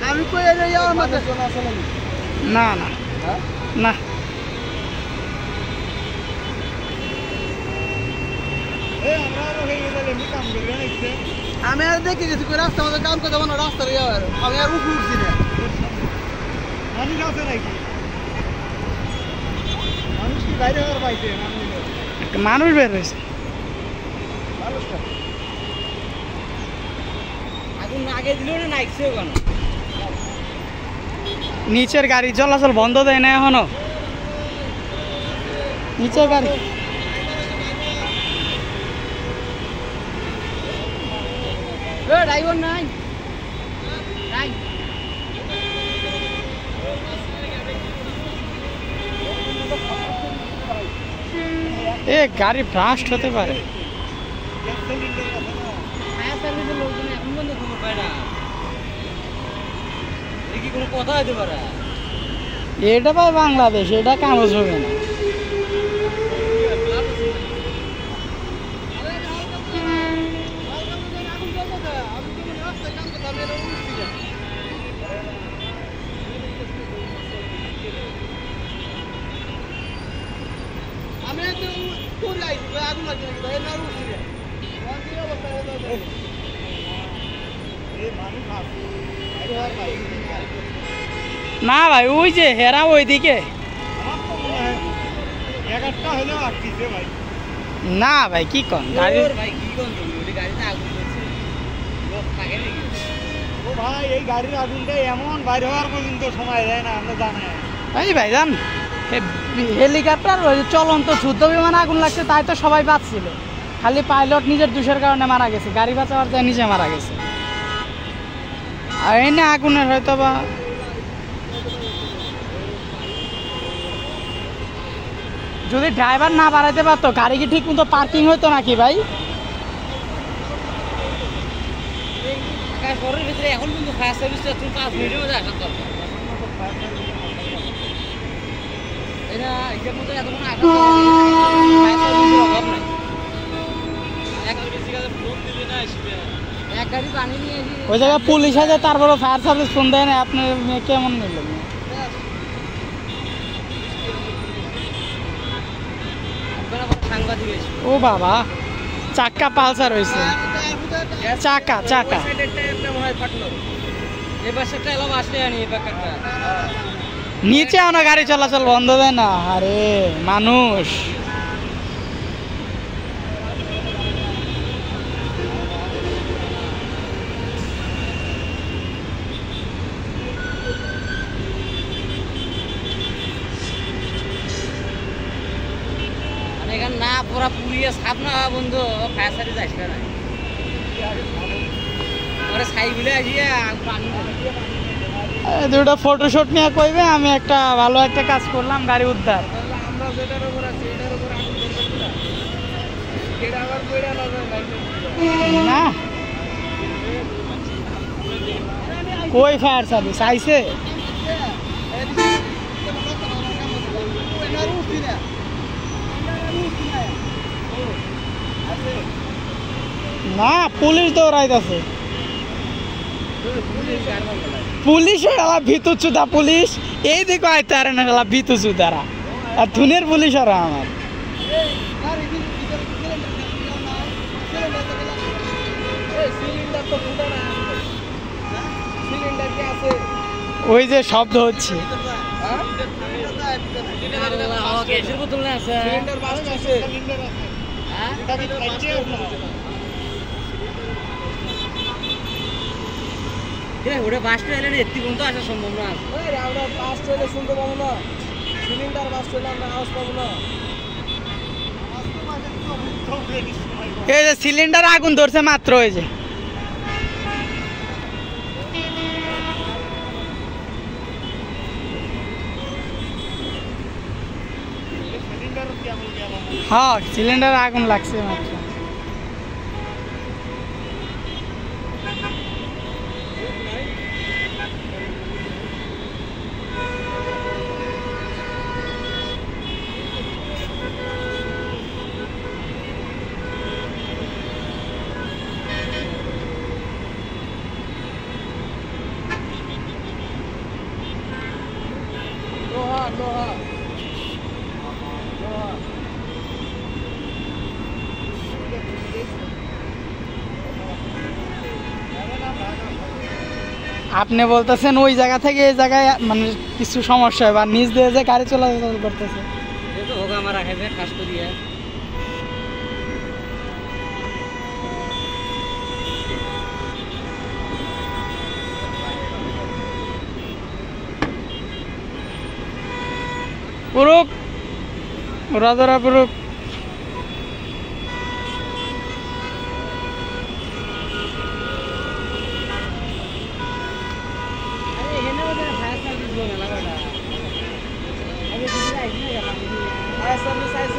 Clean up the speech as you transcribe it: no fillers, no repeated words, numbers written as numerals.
আমি কই না না না আমি আর দেখে গেছি রাস্তা আমাদের কাম করতে না রাস্তা আমি আর উপরে উঠছি না মানুষ আছে নাকি মানুষ কি বাইরে হওয়ার পাইছে মানুষ বের হয়েছে আগুন আগে দিল না নাইছেও কেন নিচের গাড়ি চলাচল বন্ধ দেয় না এখনো নিচের গাড়ি ড্রাইভার নাই এ গাড়ি ব্লাস্ট হতে পারে এটা ভাই বাংলাদেশ এটা কাগজ হবে না না ভাই ওই যে হেরা ওইদিকে না ভাই কি কন গাড়ি ভাই এই গাড়ির আগুনটা এমন বাইরে হওয়ার পর্যন্ত সময় দেয় না আমরা জানি ভাই ভাই জান হেলিকপ্টার চলন্ত যুদ্ধ বিমান আগুন লাগছে তাই তো সবাই বাঁচছিল খালি পাইলট নিজের দোষের কারণে মারা গেছে গাড়ি বাঁচাবার যায় নিজে মারা গেছে আর এনে আগুনের হয়তো বা যদি ড্রাইভার না বাড়াইতে পারতো গাড়ি কি ঠিক মতো পার্কিং হতো নাকি ভাই এখন কিন্তু ফায়ার সার্ভিস 5 মিনিটের মধ্যে আসার দরকার ওই জায়গায় পুলিশ আছে তারপরে ফায়ার সার্ভিস ফোন দেয় না আপনার মেয়ে কেমন নিলেন ও বাবা চাক্কা পালসার হয়েছে চাকা চাকা নিচে আনা গাড়ি চলাচল বন্ধ দেয় না আরে মানুষ না পুরা পুড়িয়ে সাপ না বন্ধু ফায়ার সার্ভিস আসবে না দুটো ফটোশুট নিয়ে কইবে আমি একটা ভালো একটা কাজ করলাম গাড়ি উদ্ধার না কই ফায়ার সার্ভিস আইছে না পুলিশ দৌড়াইতেছে পুলিশ ভিতু চুদা পুলিশ এই দিকে আইতে আর না ভিতু চুদারা আর ধুনের পুলিশ আর আমার ওই যে শব্দ হচ্ছে ওটা বাস ট্রেনে এত্তি পর্যন্ত আসা সম্ভব না আমরা বাস ট্রেনে শুনতে পাবো না সিলিন্ডার বাস ট্রেনে আমরা আওয়াজ পাবো না এই যে সিলিন্ডার আগুন ধরছে মাত্র ওই যে হ্যাঁ সিলিন্ডার আগুন লাগছে মাত্র আপনি বলতেছেন ওই জায়গা থেকে এই জায়গায় মানে কিছু সমস্যা হয় বা নিচ দিয়ে যে গাড়ি চলাচল করতেছে খাস করিয়া পুরুক রাজারা পুরুক সার্ভিস